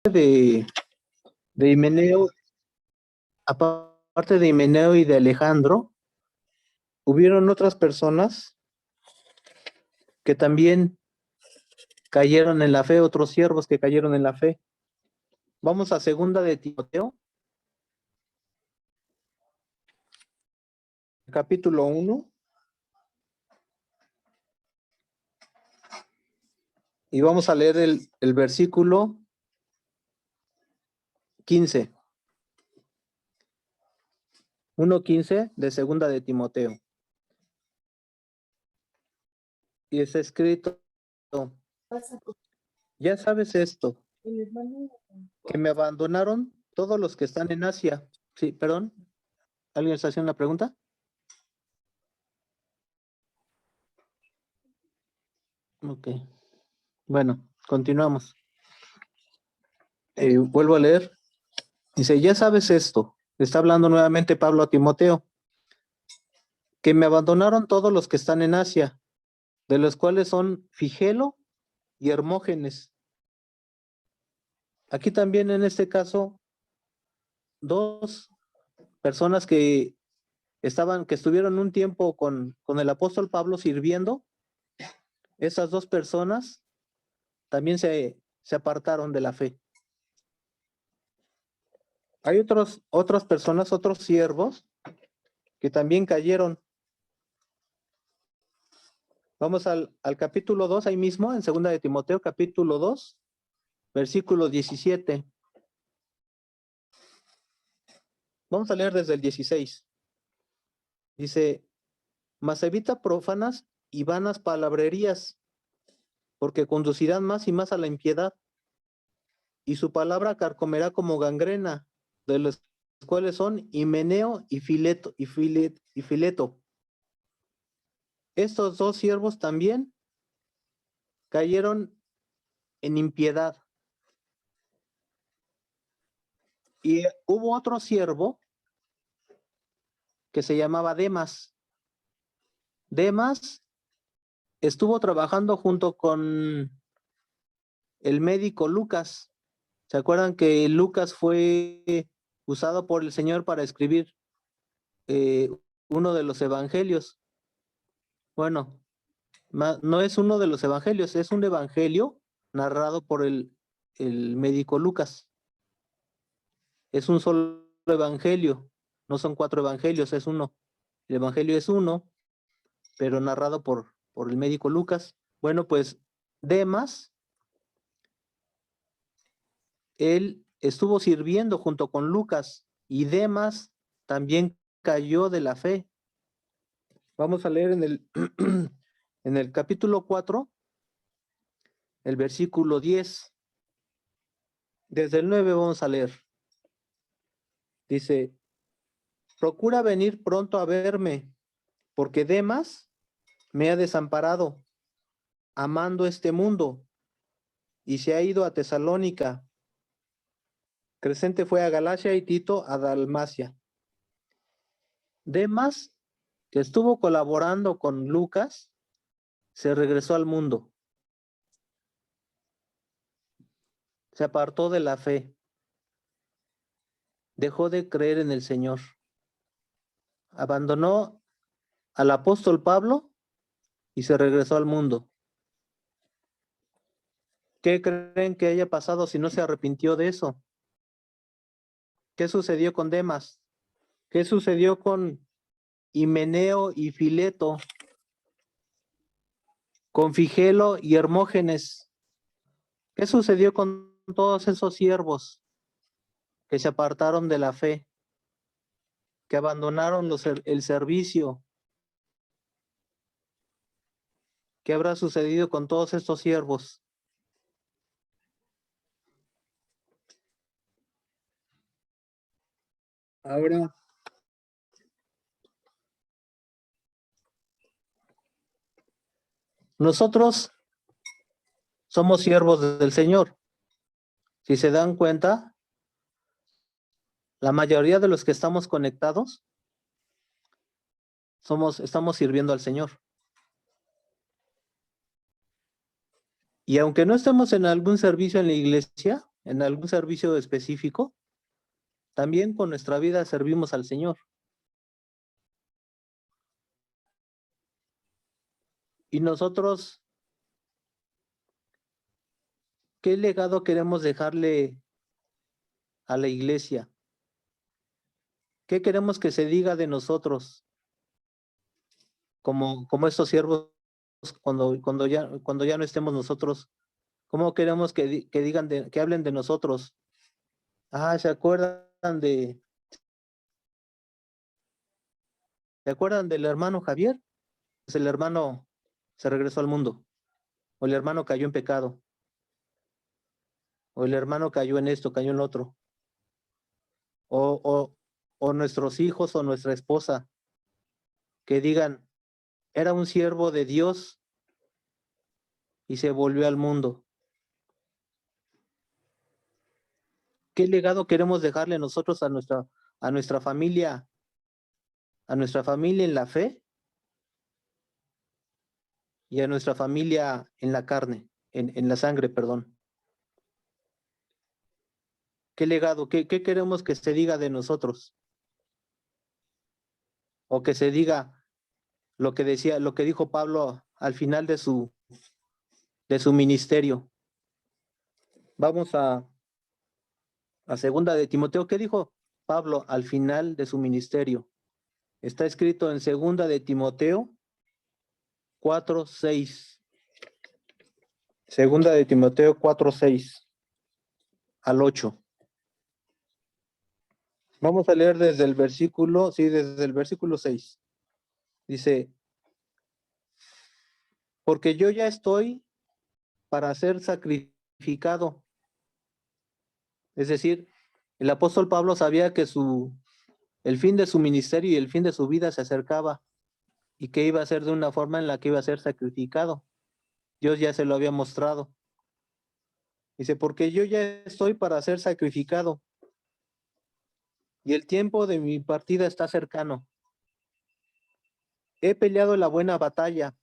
de, de Himeneo, aparte de Himeneo y de Alejandro, hubieron otras personas que también cayeron en la fe, otros siervos que cayeron en la fe. Vamos a segunda de Timoteo, capítulo 1. Y vamos a leer el versículo 15. 1:15 de segunda de Timoteo. Y está escrito: ya sabes esto, que me abandonaron todos los que están en Asia. Sí, perdón. ¿Alguien está haciendo una pregunta? Ok. Bueno, continuamos. Vuelvo a leer. Dice: ya sabes esto. Está hablando nuevamente Pablo a Timoteo. Que me abandonaron todos los que están en Asia, de los cuales son Figelo y Hermógenes. Aquí también en este caso, dos personas que estuvieron un tiempo con el apóstol Pablo sirviendo. Esas dos personas también se apartaron de la fe. Hay otras personas, otros siervos, que también cayeron. Vamos al capítulo 2, ahí mismo, en segunda de Timoteo, capítulo 2, versículo 17. Vamos a leer desde el 16. Dice: mas evita profanas y vanas palabrerías, porque conducirán más y más a la impiedad, y su palabra carcomerá como gangrena, de los cuales son Himeneo y Fileto. Estos dos siervos también cayeron en impiedad. Y hubo otro siervo que se llamaba Demas. Demas estuvo trabajando junto con el médico Lucas. ¿Se acuerdan que Lucas fue usado por el Señor para escribir uno de los evangelios? Bueno, no es uno de los evangelios, es un evangelio narrado por el médico Lucas. Es un solo evangelio, no son 4 evangelios, es uno. El evangelio es uno, pero narrado por el médico Lucas. Bueno, pues Demas, él estuvo sirviendo junto con Lucas, y Demas también cayó de la fe. Vamos a leer en el capítulo 4, el versículo 10. Desde el 9 vamos a leer. Dice: procura venir pronto a verme, porque Demas me ha desamparado, amando este mundo, y se ha ido a Tesalónica. Crescente fue a Galacia y Tito a Dalmacia. Demas, que estuvo colaborando con Lucas, se regresó al mundo. Se apartó de la fe. Dejó de creer en el Señor. Abandonó al apóstol Pablo y se regresó al mundo. ¿Qué creen que haya pasado si no se arrepintió de eso? ¿Qué sucedió con Demas? ¿Qué sucedió con Himeneo y Fileto? ¿Con Figelo y Hermógenes? ¿Qué sucedió con todos esos siervos que se apartaron de la fe, que abandonaron el servicio? ¿Qué habrá sucedido con todos estos siervos? Ahora, nosotros somos siervos del Señor. Si se dan cuenta, la mayoría de los que estamos conectados estamos sirviendo al Señor. Y aunque no estemos en algún servicio en la iglesia, en algún servicio específico, también con nuestra vida servimos al Señor. Y nosotros, ¿qué legado queremos dejarle a la iglesia? ¿Qué queremos que se diga de nosotros como estos siervos cuando ya no estemos nosotros? ¿Cómo queremos que digan que hablen de nosotros? ¿Se acuerdan ¿se acuerdan del hermano Javier? Pues el hermano se regresó al mundo, o el hermano cayó en pecado, o el hermano cayó en esto, cayó en lo otro, o nuestros hijos o nuestra esposa, que digan, era un siervo de Dios y se volvió al mundo. ¿Qué legado queremos dejarle nosotros a nuestra familia, en la fe y a nuestra familia en la carne, en la sangre, perdón? ¿Qué legado, qué queremos que se diga de nosotros? O que se diga lo que dijo Pablo al final de su ministerio. Vamos a segunda de Timoteo. ¿Qué dijo Pablo al final de su ministerio? Está escrito en segunda de Timoteo 4:6. Segunda de Timoteo 4:6 al 8. Vamos a leer desde el versículo 6. Dice, porque yo ya estoy para ser sacrificado. Es decir, el apóstol Pablo sabía que el fin de su ministerio y el fin de su vida se acercaba y que iba a ser de una forma en la que iba a ser sacrificado. Dios ya se lo había mostrado. Dice, porque yo ya estoy para ser sacrificado y el tiempo de mi partida está cercano. He peleado la buena batalla.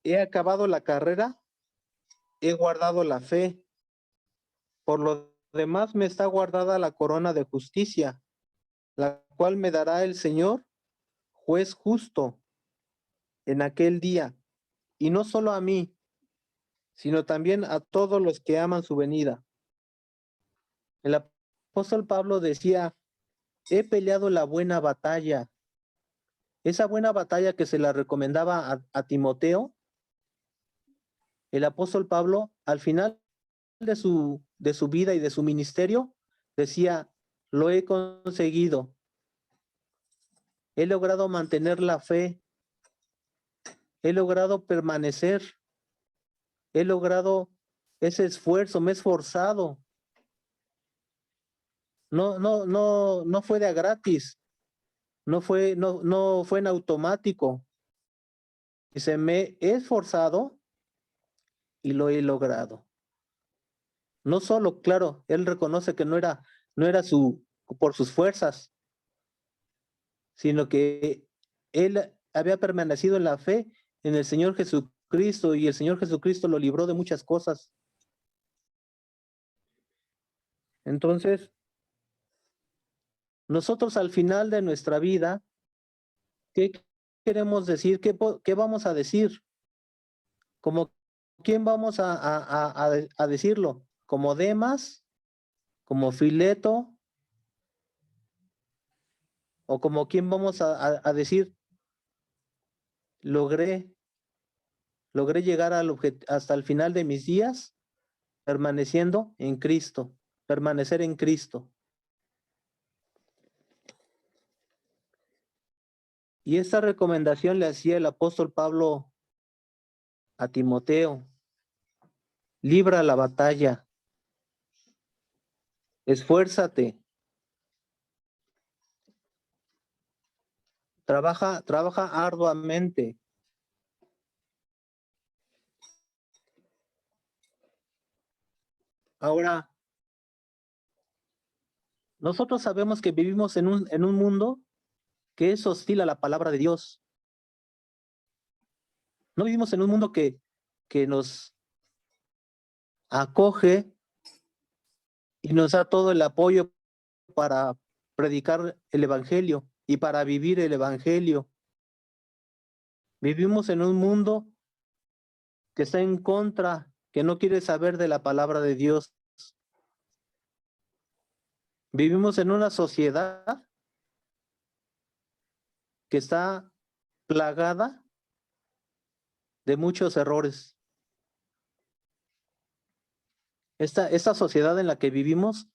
He acabado la carrera. He guardado la fe. Por lo demás me está guardada la corona de justicia, la cual me dará el Señor, juez justo, en aquel día, y no solo a mí, sino también a todos los que aman su venida. El apóstol Pablo decía, he peleado la buena batalla. Esa buena batalla que se la recomendaba a Timoteo, el apóstol Pablo, al final de su vida y de su ministerio, decía, lo he conseguido. He logrado mantener la fe. He logrado permanecer. He logrado ese esfuerzo, me he esforzado. No fue de a gratis. No fue en automático. Dice, me he esforzado y lo he logrado. No solo, claro, él reconoce que no era por sus fuerzas, sino que él había permanecido en la fe en el Señor Jesucristo y el Señor Jesucristo lo libró de muchas cosas. Entonces, nosotros al final de nuestra vida, ¿qué queremos decir? ¿Qué vamos a decir? ¿Como quién vamos a decirlo? ¿Como Demas? ¿Como Fileto? ¿O como quién vamos a decir? Logré llegar hasta el final de mis días permaneciendo en Cristo, permanecer en Cristo. Y esta recomendación le hacía el apóstol Pablo a Timoteo. Libra la batalla. Esfuérzate. Trabaja arduamente. Ahora, nosotros sabemos que vivimos en un mundo que es hostil a la palabra de Dios. No vivimos en un mundo que nos acoge y nos da todo el apoyo para predicar el evangelio y para vivir el evangelio. Vivimos en un mundo que está en contra, que no quiere saber de la palabra de Dios. Vivimos en una sociedad que está plagada de muchos errores. Esta sociedad en la que vivimos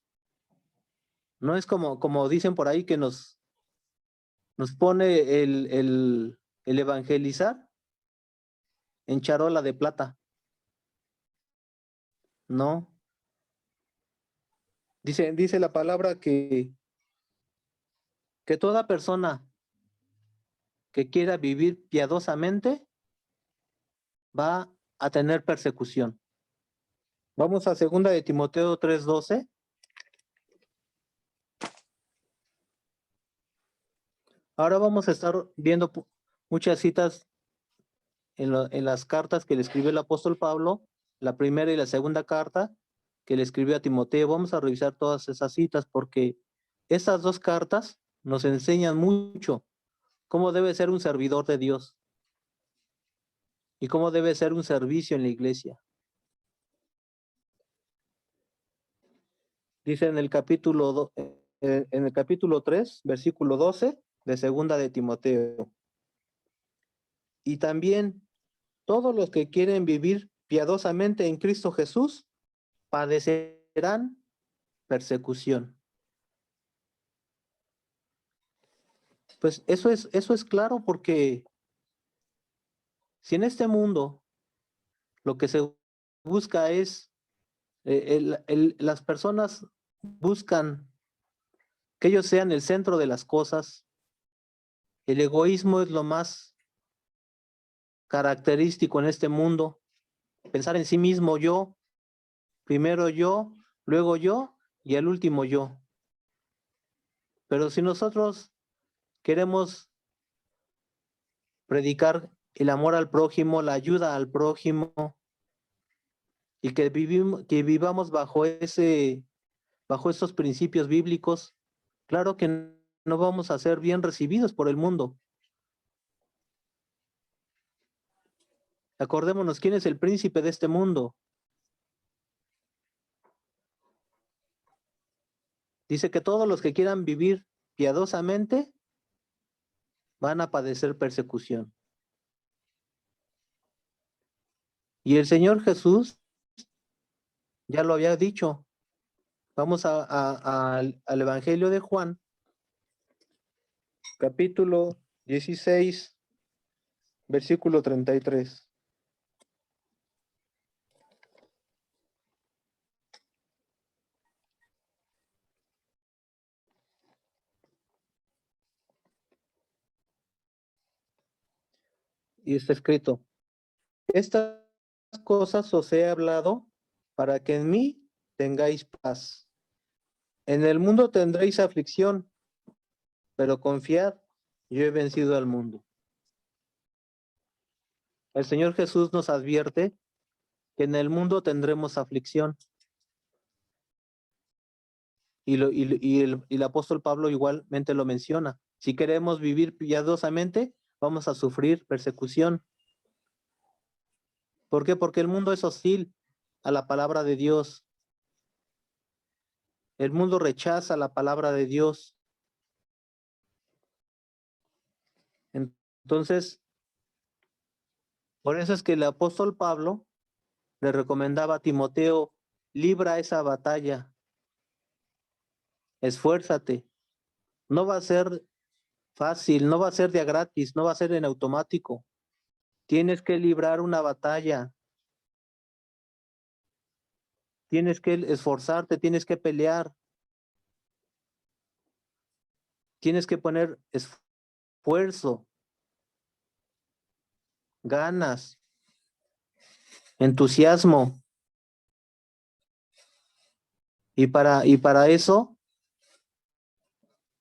no es como dicen por ahí que nos pone el evangelizar en charola de plata. No. Dice la palabra que toda persona que quiera vivir piadosamente va a tener persecución. Vamos a 2 de Timoteo 3:12. Ahora vamos a estar viendo muchas citas en las cartas que le escribió el apóstol Pablo, la primera y la segunda carta que le escribió a Timoteo. Vamos a revisar todas esas citas porque esas dos cartas nos enseñan mucho cómo debe ser un servidor de Dios y cómo debe ser un servicio en la iglesia. Dice en el capítulo 3, versículo 12 de 2 de Timoteo. Y también todos los que quieren vivir piadosamente en Cristo Jesús padecerán persecución. Pues eso es claro porque si en este mundo lo que se busca es, las personas buscan que ellos sean el centro de las cosas, el egoísmo es lo más característico en este mundo, pensar en sí mismo yo, primero yo, luego yo y al último yo. Pero si nosotros queremos predicar el amor al prójimo, la ayuda al prójimo, y que vivamos bajo estos principios bíblicos, claro que no vamos a ser bien recibidos por el mundo. Acordémonos quién es el príncipe de este mundo. Dice que todos los que quieran vivir piadosamente van a padecer persecución. Y el Señor Jesús ya lo había dicho. Vamos al Evangelio de Juan, capítulo 16, versículo 33. Y está escrito: estas cosas os he hablado para que en mí tengáis paz. En el mundo tendréis aflicción, pero confiad, yo he vencido al mundo. El Señor Jesús nos advierte que en el mundo tendremos aflicción. Y el apóstol Pablo igualmente lo menciona. Si queremos vivir piadosamente, vamos a sufrir persecución. ¿Por qué? Porque el mundo es hostil a la palabra de Dios. El mundo rechaza la palabra de Dios. Entonces, por eso es que el apóstol Pablo le recomendaba a Timoteo: libra esa batalla, esfuérzate. No va a ser fácil, no va a ser de a gratis, no va a ser en automático. Tienes que librar una batalla. Tienes que esforzarte, tienes que pelear. Tienes que poner esfuerzo, ganas, entusiasmo. Y para eso,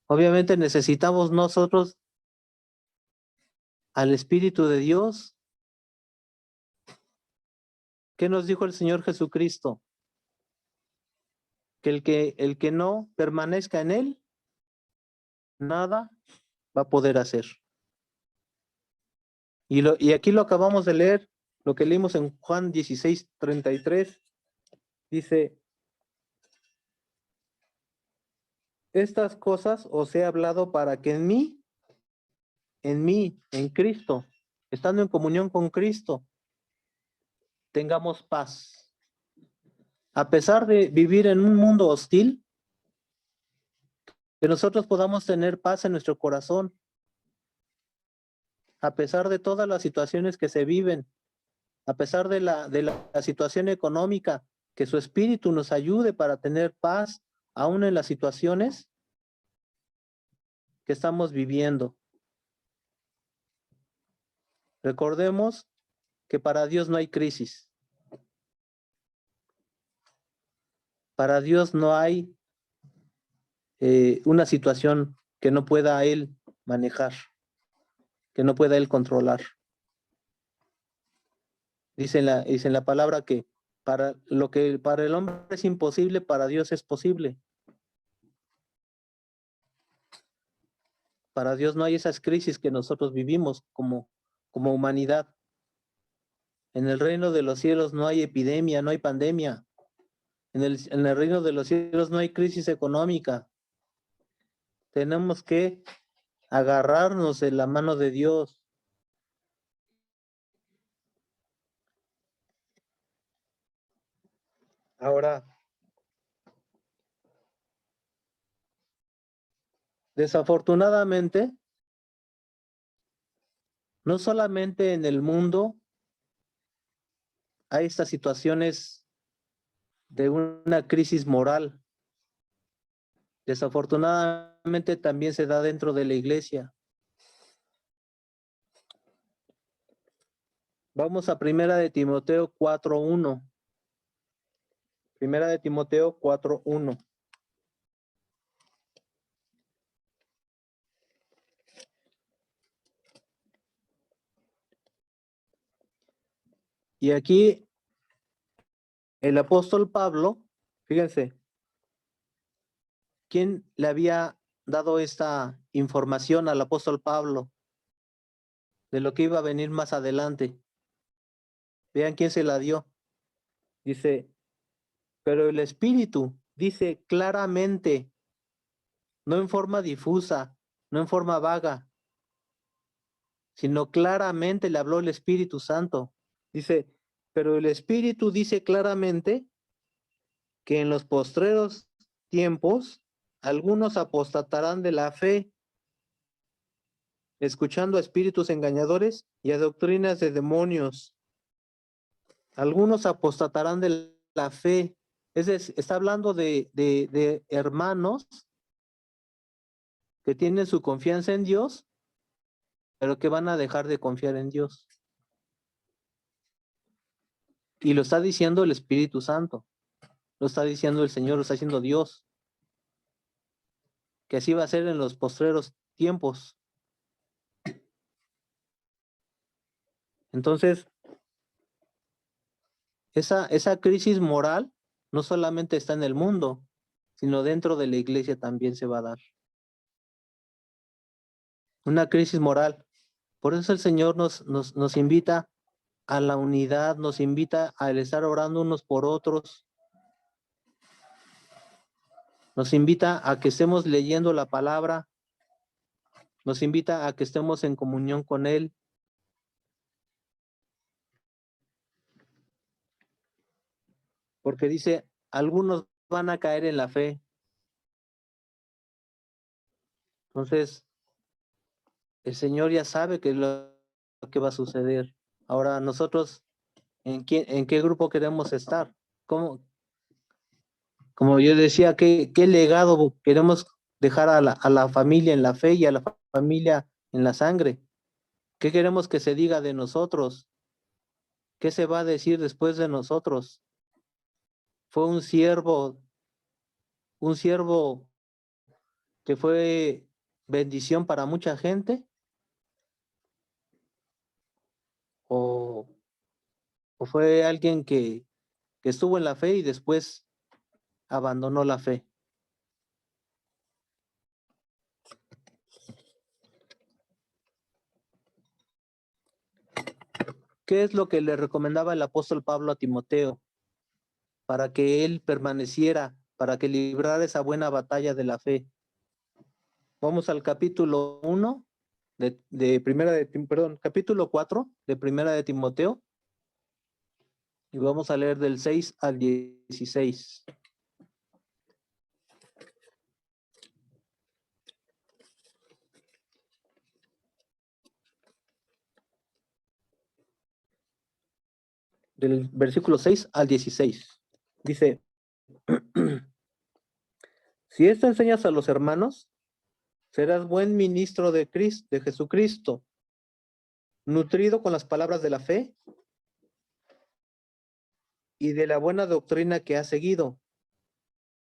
obviamente necesitamos nosotros al Espíritu de Dios. ¿Qué nos dijo el Señor Jesucristo? que el que no permanezca en él, nada va a poder hacer. Y aquí lo acabamos de leer, lo que leímos en Juan 16:33, dice, estas cosas os he hablado para que en Cristo, estando en comunión con Cristo, tengamos paz. A pesar de vivir en un mundo hostil, que nosotros podamos tener paz en nuestro corazón, a pesar de todas las situaciones que se viven, a pesar de la situación económica, que su espíritu nos ayude para tener paz, aún en las situaciones que estamos viviendo. Recordemos que para Dios no hay crisis. Para Dios no hay una situación que no pueda Él manejar, que no pueda Él controlar. Dice en la palabra que para lo que para el hombre es imposible, para Dios es posible. Para Dios no hay esas crisis que nosotros vivimos como humanidad. En el reino de los cielos no hay epidemia, no hay pandemia. En el reino de los cielos no hay crisis económica. Tenemos que agarrarnos de la mano de Dios. Ahora, desafortunadamente, no solamente en el mundo hay estas situaciones de una crisis moral. Desafortunadamente también se da dentro de la iglesia. Vamos a Primera de Timoteo 4:1. Primera de Timoteo 4:1. Y aquí el apóstol Pablo, fíjense, ¿quién le había dado esta información al apóstol Pablo de lo que iba a venir más adelante? Vean quién se la dio. Dice, pero el Espíritu dice claramente, no en forma difusa, no en forma vaga, sino claramente le habló el Espíritu Santo. Dice, pero el Espíritu dice claramente que en los postreros tiempos algunos apostatarán de la fe, escuchando a espíritus engañadores y a doctrinas de demonios. Algunos apostatarán de la fe. Está hablando de hermanos que tienen su confianza en Dios, pero que van a dejar de confiar en Dios. Y lo está diciendo el Espíritu Santo, lo está diciendo el Señor, lo está diciendo Dios, que así va a ser en los postreros tiempos. Entonces, esa crisis moral no solamente está en el mundo, sino dentro de la iglesia también se va a dar. Una crisis moral. Por eso el Señor nos invita a la unidad, nos invita a estar orando unos por otros, nos invita a que estemos leyendo la palabra, nos invita a que estemos en comunión con Él. Porque dice, algunos van a caer en la fe. Entonces, el Señor ya sabe que es lo que va a suceder. Ahora, nosotros, ¿en qué grupo queremos estar? Como yo decía, ¿qué legado queremos dejar a la familia en la fe y a la familia en la sangre? ¿Qué queremos que se diga de nosotros? ¿Qué se va a decir después de nosotros? ¿Fue un siervo que fue bendición para mucha gente? ¿O, o fue alguien que estuvo en la fe y después abandonó la fe. ¿Qué es lo que le recomendaba el apóstol Pablo a Timoteo para que él permaneciera, para que librara esa buena batalla de la fe? Vamos al capítulo 1 capítulo 4 de Primera de Timoteo y vamos a leer del 6 al 16. Del versículo 6 al 16. Dice, si esto enseñas a los hermanos, serás buen ministro de Cristo, de Jesucristo, nutrido con las palabras de la fe y de la buena doctrina que has seguido.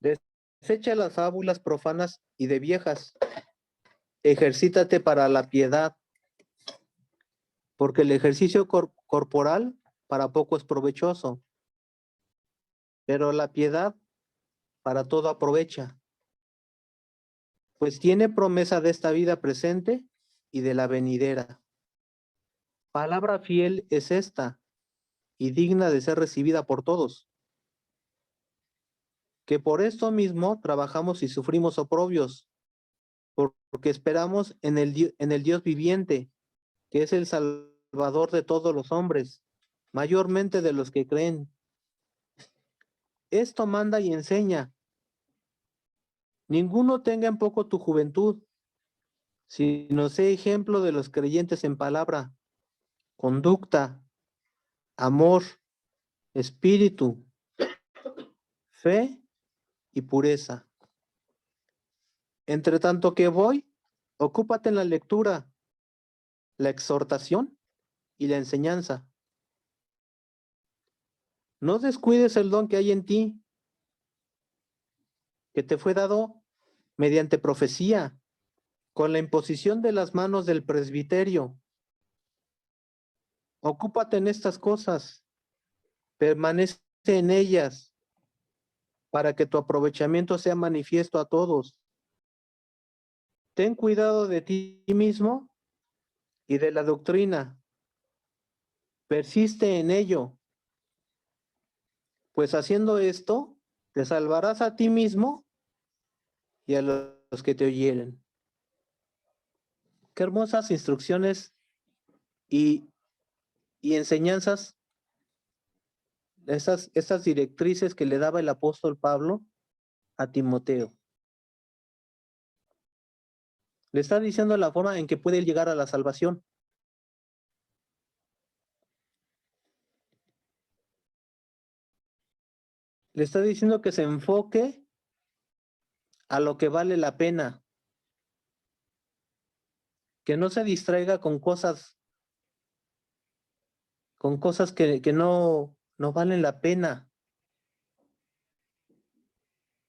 Desecha las fábulas profanas y de viejas. Ejercítate para la piedad, porque el ejercicio corporal para poco es provechoso, pero la piedad para todo aprovecha, pues tiene promesa de esta vida presente y de la venidera. Palabra fiel es esta, y digna de ser recibida por todos, que por esto mismo trabajamos y sufrimos oprobios, porque esperamos en el Dios viviente, que es el Salvador de todos los hombres, mayormente de los que creen. Esto manda y enseña. Ninguno tenga en poco tu juventud, sino sea ejemplo de los creyentes en palabra, conducta, amor, espíritu, fe y pureza. Entre tanto que voy, ocúpate en la lectura, la exhortación y la enseñanza. No descuides el don que hay en ti, que te fue dado mediante profecía, con la imposición de las manos del presbiterio. Ocúpate en estas cosas, permanece en ellas, para que tu aprovechamiento sea manifiesto a todos. Ten cuidado de ti mismo y de la doctrina. Persiste en ello, pues haciendo esto, te salvarás a ti mismo y a los que te oyeren. Qué hermosas instrucciones y enseñanzas, estas directrices que le daba el apóstol Pablo a Timoteo. Le está diciendo la forma en que puede llegar a la salvación. Le está diciendo que se enfoque a lo que vale la pena, que no se distraiga con cosas que no valen la pena.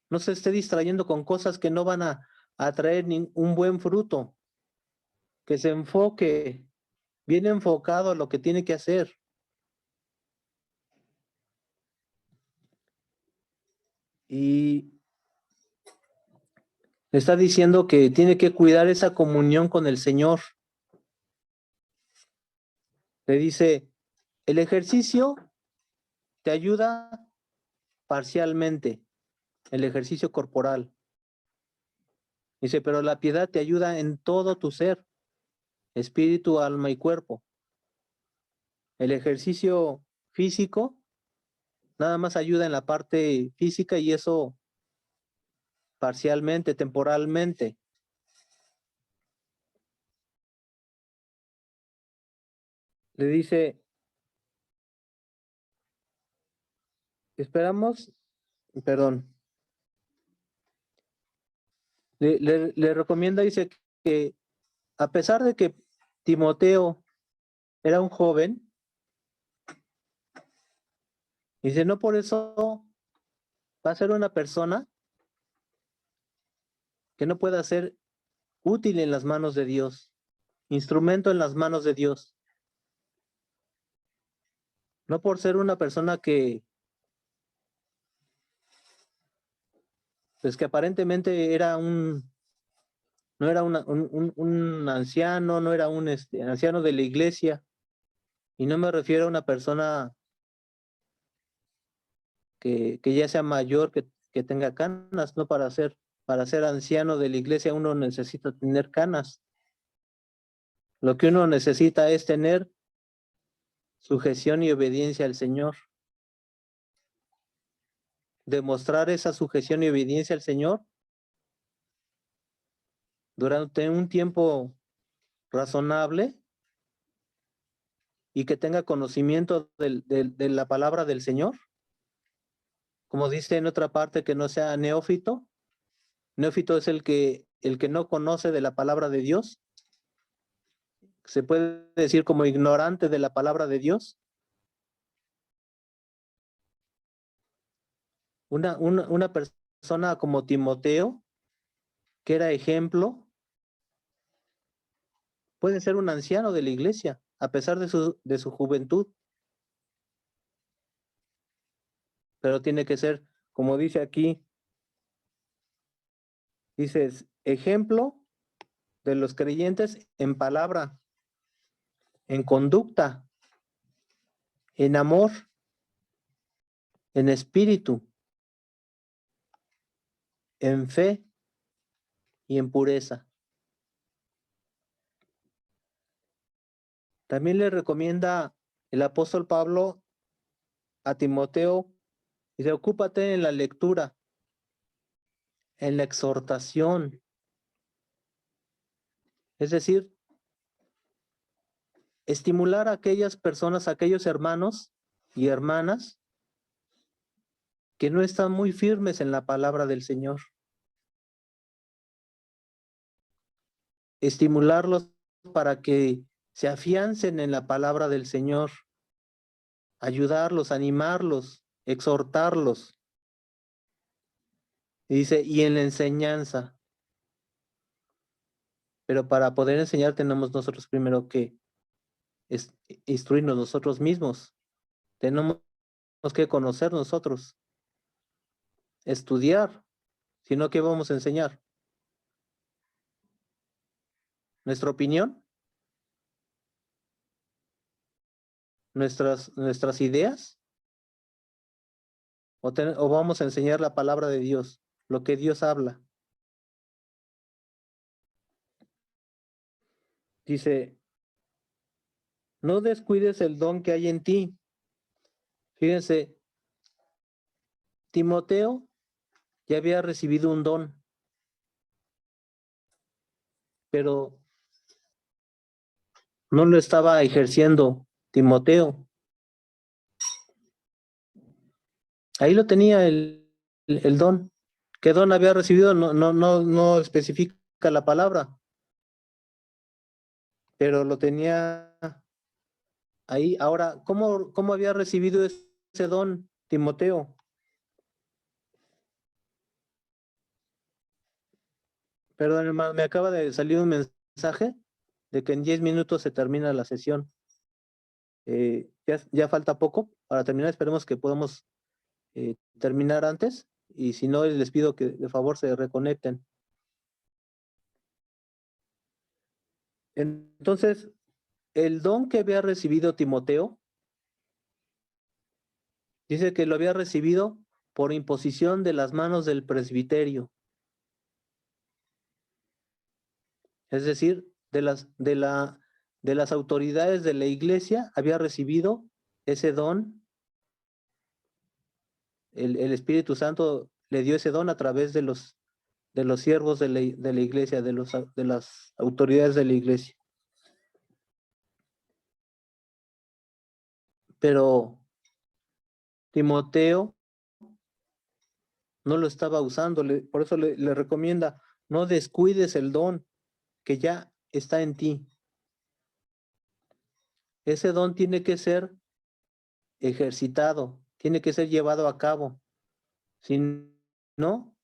No se esté distrayendo con cosas que no van a traer un buen fruto. Que se enfoque, bien enfocado a lo que tiene que hacer. Y le está diciendo que tiene que cuidar esa comunión con el Señor. Le dice, el ejercicio te ayuda parcialmente, el ejercicio corporal. Dice, pero la piedad te ayuda en todo tu ser, espíritu, alma y cuerpo. El ejercicio físico nada más ayuda en la parte física y eso parcialmente, temporalmente. Le dice, esperamos, perdón, le recomienda, dice que a pesar de que Timoteo era un joven, dice, no por eso va a ser una persona que no pueda ser útil en las manos de Dios, instrumento en las manos de Dios. No por ser una persona que pues que aparentemente era no era un anciano, no era un anciano de la iglesia, y no me refiero a una persona que ya sea mayor, que tenga canas, ¿no? Para ser anciano de la iglesia uno necesita tener canas. Lo que uno necesita es tener sujeción y obediencia al Señor. Demostrar esa sujeción y obediencia al Señor durante un tiempo razonable y que tenga conocimiento de la palabra del Señor. Como dice en otra parte, que no sea neófito. Neófito es el que no conoce de la palabra de Dios. Se puede decir como ignorante de la palabra de Dios. Una persona como Timoteo, que era ejemplo, puede ser un anciano de la iglesia, a pesar de su juventud. Pero tiene que ser, como dice aquí, dices, ejemplo de los creyentes en palabra, en conducta, en amor, en espíritu, en fe y en pureza. También le recomienda el apóstol Pablo a Timoteo, dice, ocúpate en la lectura, en la exhortación. Es decir, estimular a aquellas personas, a aquellos hermanos y hermanas que no están muy firmes en la palabra del Señor. Estimularlos para que se afiancen en la palabra del Señor. Ayudarlos, animarlos, exhortarlos. Y dice, y en la enseñanza. Pero para poder enseñar tenemos nosotros primero que instruirnos nosotros mismos. Tenemos que conocer nosotros, estudiar, sino que vamos a enseñar. Nuestra opinión, nuestras ideas, o vamos a enseñar la palabra de Dios, lo que Dios habla. Dice, no descuides el don que hay en ti. Fíjense, Timoteo ya había recibido un don, pero no lo estaba ejerciendo Timoteo. Ahí lo tenía el don. ¿Qué don había recibido? No especifica la palabra, pero lo tenía ahí. Ahora, ¿cómo había recibido ese don Timoteo? Perdón, hermano, me acaba de salir un mensaje de que en 10 minutos se termina la sesión. Ya falta poco para terminar. Esperemos que podamos terminar antes. Y si no, les pido que de favor se reconecten. Entonces, el don que había recibido Timoteo, dice que lo había recibido por imposición de las manos del presbiterio. Es decir, de las autoridades de la iglesia había recibido ese don. El Espíritu Santo le dio ese don a través de los siervos de la iglesia, de las autoridades de la iglesia. Pero Timoteo no lo estaba usando, por eso le recomienda, no descuides el don que ya está en ti. Ese don tiene que ser ejercitado, tiene que ser llevado a cabo. Si no,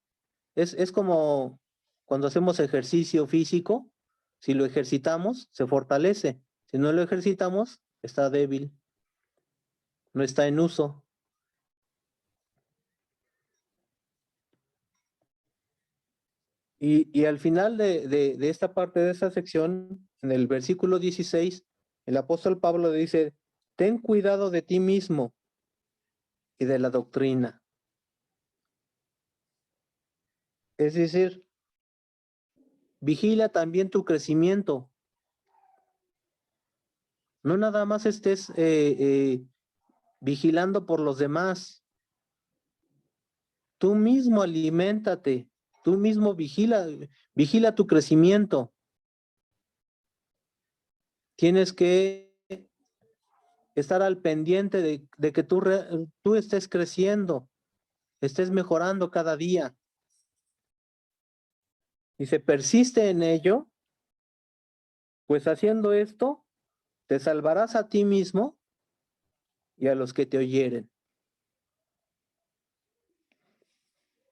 es como cuando hacemos ejercicio físico, si lo ejercitamos, se fortalece. Si no lo ejercitamos, está débil, no está en uso. Y al final de esta parte de esta sección, en el versículo 16, el apóstol Pablo dice, ten cuidado de ti mismo y de la doctrina. Es decir, vigila también tu crecimiento. No nada más estés vigilando por los demás. Tú mismo aliméntate, tú mismo vigila tu crecimiento. Tienes que estar al pendiente de que tú estés creciendo, estés mejorando cada día. Y se persiste en ello, pues haciendo esto, te salvarás a ti mismo y a los que te oyeren.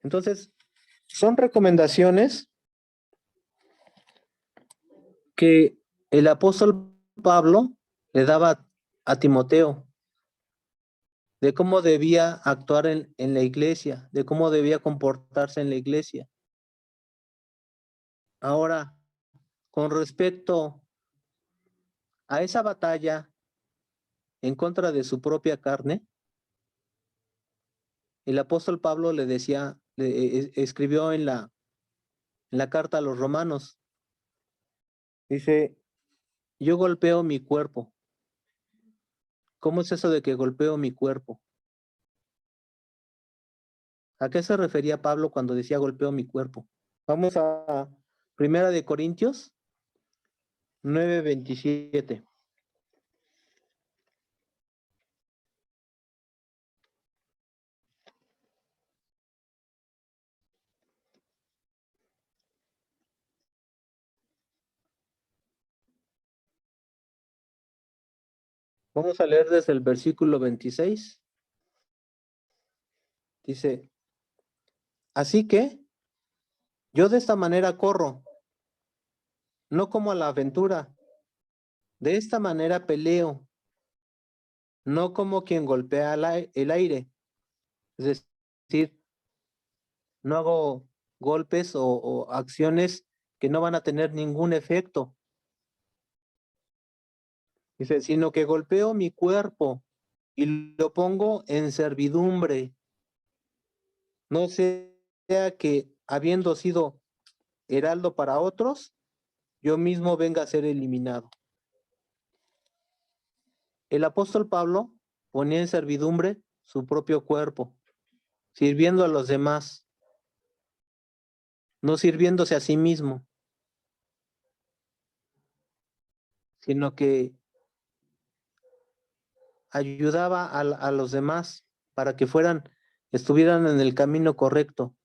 Entonces, son recomendaciones que el apóstol Pablo le daba a Timoteo, de cómo debía actuar en la iglesia, de cómo debía comportarse en la iglesia. Ahora, con respecto a esa batalla en contra de su propia carne, el apóstol Pablo le decía, escribió en la carta a los romanos, dice, yo golpeo mi cuerpo. ¿Cómo es eso de que golpeo mi cuerpo? ¿A qué se refería Pablo cuando decía golpeo mi cuerpo? Vamos a Primera de Corintios 9:27. Vamos a leer desde el versículo 26. Dice, así que yo de esta manera corro, no como a la aventura. De esta manera peleo, no como quien golpea el aire. Es decir, no hago golpes o acciones que no van a tener ningún efecto. Dice, sino que golpeo mi cuerpo y lo pongo en servidumbre. No sea que, habiendo sido heraldo para otros, yo mismo venga a ser eliminado. El apóstol Pablo ponía en servidumbre su propio cuerpo, sirviendo a los demás, no sirviéndose a sí mismo, sino que ayudaba a los demás para que estuvieran en el camino correcto.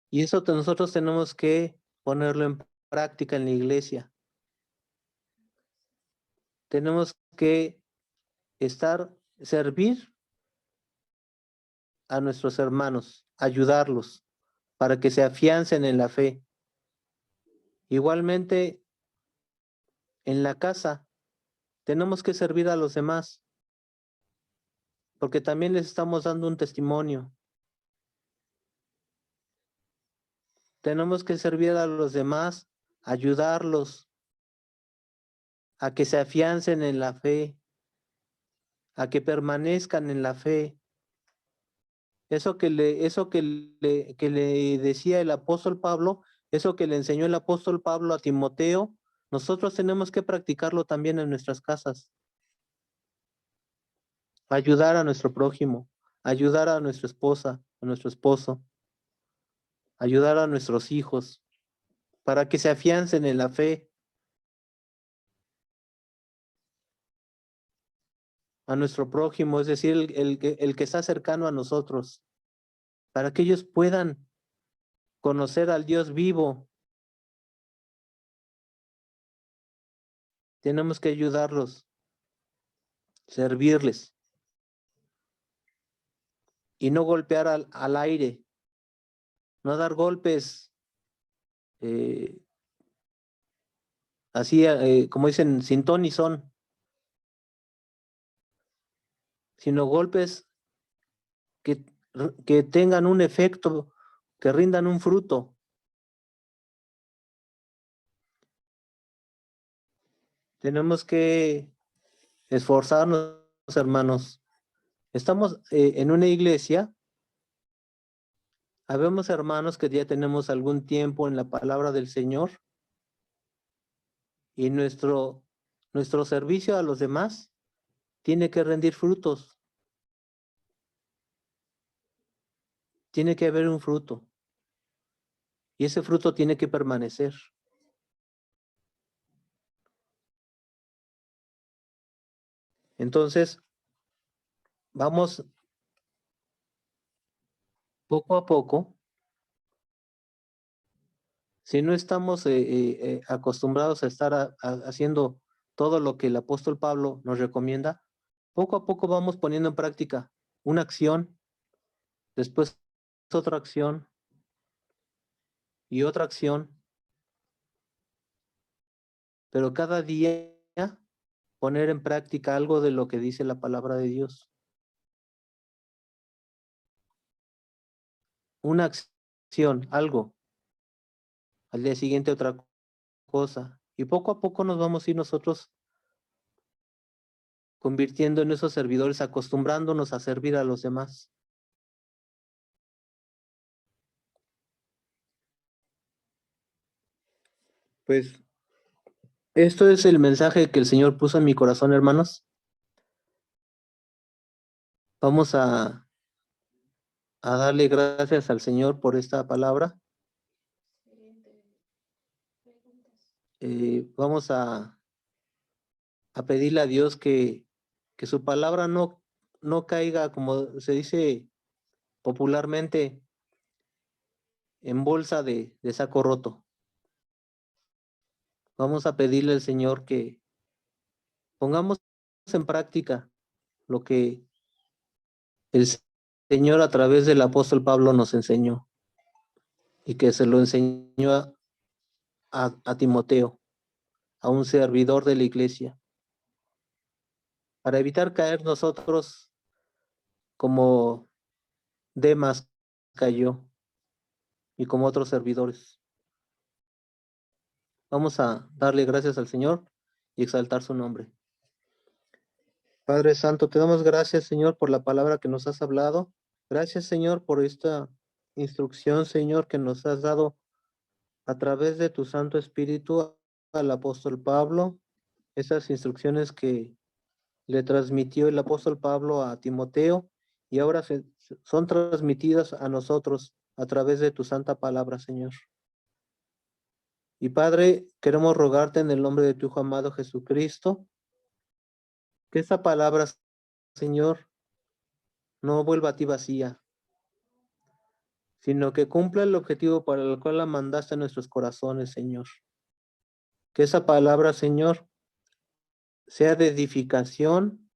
Y eso nosotros tenemos que ponerlo en práctica en la iglesia. Tenemos que servir a nuestros hermanos, ayudarlos para que se afiancen en la fe. Igualmente, en la casa, tenemos que servir a los demás, porque también les estamos dando un testimonio. Tenemos que servir a los demás, ayudarlos a que se afiancen en la fe, a que permanezcan en la fe. Eso que le decía el apóstol Pablo, eso que le enseñó el apóstol Pablo a Timoteo, nosotros tenemos que practicarlo también en nuestras casas. Ayudar a nuestro prójimo, ayudar a nuestra esposa, a nuestro esposo, ayudar a nuestros hijos, para que se afiancen en la fe, a nuestro prójimo, es decir, el que está cercano a nosotros, para que ellos puedan conocer al Dios vivo. Tenemos que ayudarlos, servirles y no golpear al aire, no dar golpes eh, así, como dicen, sin ton ni son, sino golpes que que tengan un efecto, que rindan un fruto. Tenemos que esforzarnos, hermanos. Estamos en una iglesia. Habemos hermanos que ya tenemos algún tiempo en la palabra del Señor y nuestro servicio a los demás tiene que rendir frutos. Tiene que haber un fruto y ese fruto tiene que permanecer. Entonces, vamos poco a poco. Si no estamos acostumbrados a estar haciendo todo lo que el apóstol Pablo nos recomienda, poco a poco vamos poniendo en práctica una acción, después otra acción y otra acción, pero cada día poner en práctica algo de lo que dice la palabra de Dios. Una acción, algo. Al día siguiente otra cosa. Y poco a poco nos vamos a ir nosotros convirtiendo en esos servidores, acostumbrándonos a servir a los demás. Pues esto es el mensaje que el Señor puso en mi corazón, hermanos. Vamos a darle gracias al Señor por esta palabra. Vamos a pedirle a Dios que su palabra no caiga, como se dice popularmente, en bolsa de saco roto. Vamos a pedirle al Señor que pongamos en práctica lo que el Señor a través del apóstol Pablo nos enseñó y que se lo enseñó a Timoteo, a un servidor de la iglesia, para evitar caer nosotros como Demas cayó y como otros servidores. Vamos a darle gracias al Señor y exaltar su nombre. Padre Santo, te damos gracias, Señor, por la palabra que nos has hablado. Gracias, Señor, por esta instrucción, Señor, que nos has dado a través de tu Santo Espíritu al apóstol Pablo. Esas instrucciones que le transmitió el apóstol Pablo a Timoteo y ahora son transmitidas a nosotros a través de tu santa palabra, Señor. Y Padre, queremos rogarte en el nombre de tu Hijo amado Jesucristo, que esta palabra, Señor, no vuelva a ti vacía, sino que cumpla el objetivo para el cual la mandaste a nuestros corazones, Señor. Que esa palabra, Señor, sea de edificación